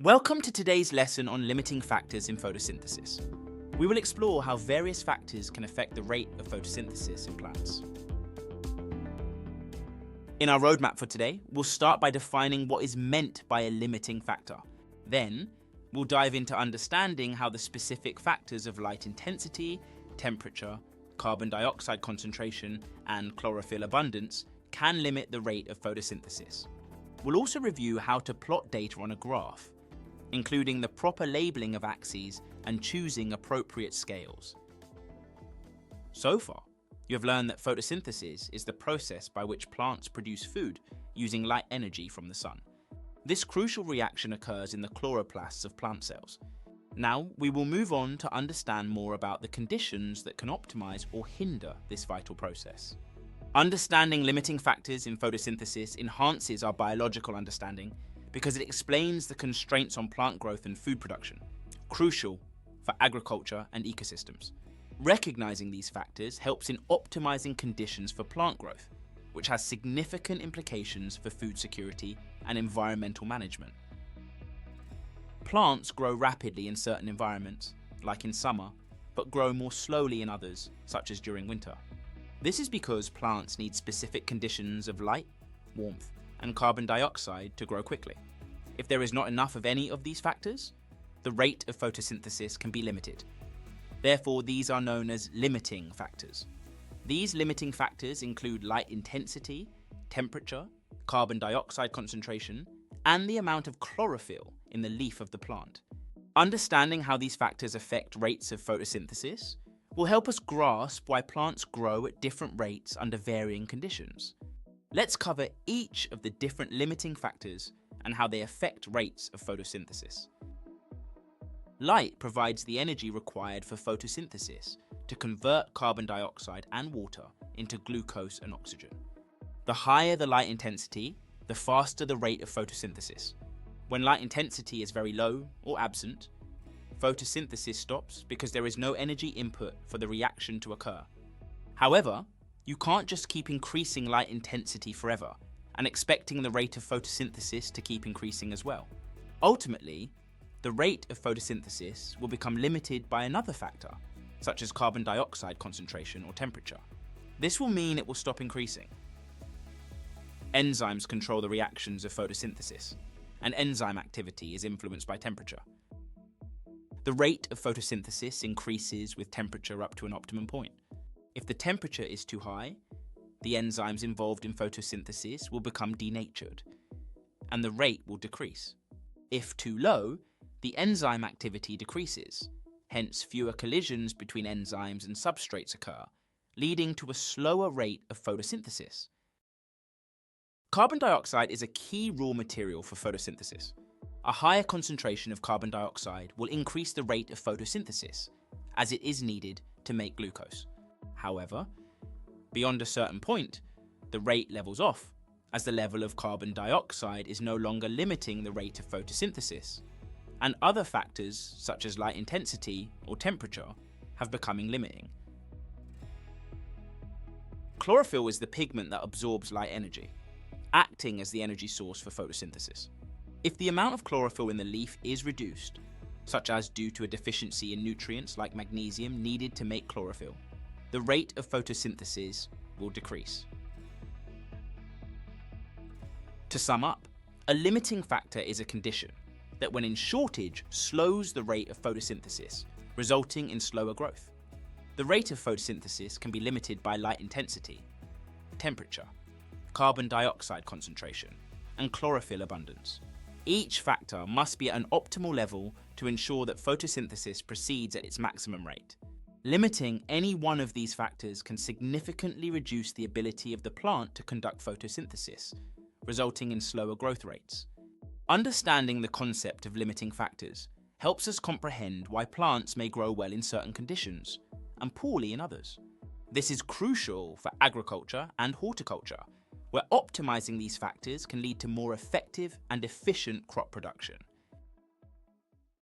Welcome to today's lesson on limiting factors in photosynthesis. We will explore how various factors can affect the rate of photosynthesis in plants. In our roadmap for today, we'll start by defining what is meant by a limiting factor. Then, we'll dive into understanding how the specific factors of light intensity, temperature, carbon dioxide concentration, and chlorophyll abundance can limit the rate of photosynthesis. We'll also review how to plot data on a graph, including the proper labeling of axes and choosing appropriate scales. So far, you have learned that photosynthesis is the process by which plants produce food using light energy from the sun. This crucial reaction occurs in the chloroplasts of plant cells. Now, we will move on to understand more about the conditions that can optimize or hinder this vital process. Understanding limiting factors in photosynthesis enhances our biological understanding because it explains the constraints on plant growth and food production, crucial for agriculture and ecosystems. Recognizing these factors helps in optimizing conditions for plant growth, which has significant implications for food security and environmental management. Plants grow rapidly in certain environments, like in summer, but grow more slowly in others, such as during winter. This is because plants need specific conditions of light, warmth, and carbon dioxide to grow quickly. If there is not enough of any of these factors, the rate of photosynthesis can be limited. Therefore, these are known as limiting factors. These limiting factors include light intensity, temperature, carbon dioxide concentration, and the amount of chlorophyll in the leaf of the plant. Understanding how these factors affect rates of photosynthesis will help us grasp why plants grow at different rates under varying conditions. Let's cover each of the different limiting factors and how they affect rates of photosynthesis. Light provides the energy required for photosynthesis to convert carbon dioxide and water into glucose and oxygen. The higher the light intensity, the faster the rate of photosynthesis. When light intensity is very low or absent, photosynthesis stops because there is no energy input for the reaction to occur. However, you can't just keep increasing light intensity forever and expecting the rate of photosynthesis to keep increasing as well. Ultimately, the rate of photosynthesis will become limited by another factor, such as carbon dioxide concentration or temperature. This will mean it will stop increasing. Enzymes control the reactions of photosynthesis, and enzyme activity is influenced by temperature. The rate of photosynthesis increases with temperature up to an optimum point. If the temperature is too high, the enzymes involved in photosynthesis will become denatured, and the rate will decrease. If too low, the enzyme activity decreases, hence fewer collisions between enzymes and substrates occur, leading to a slower rate of photosynthesis. Carbon dioxide is a key raw material for photosynthesis. A higher concentration of carbon dioxide will increase the rate of photosynthesis, as it is needed to make glucose. However, beyond a certain point, the rate levels off, as the level of carbon dioxide is no longer limiting the rate of photosynthesis, and other factors, such as light intensity or temperature, have becoming limiting. Chlorophyll is the pigment that absorbs light energy, acting as the energy source for photosynthesis. If the amount of chlorophyll in the leaf is reduced, such as due to a deficiency in nutrients like magnesium needed to make chlorophyll, the rate of photosynthesis will decrease. To sum up, a limiting factor is a condition that, when in shortage, slows the rate of photosynthesis, resulting in slower growth. The rate of photosynthesis can be limited by light intensity, temperature, carbon dioxide concentration, and chlorophyll abundance. Each factor must be at an optimal level to ensure that photosynthesis proceeds at its maximum rate. Limiting any one of these factors can significantly reduce the ability of the plant to conduct photosynthesis, resulting in slower growth rates. Understanding the concept of limiting factors helps us comprehend why plants may grow well in certain conditions and poorly in others. This is crucial for agriculture and horticulture, where optimizing these factors can lead to more effective and efficient crop production.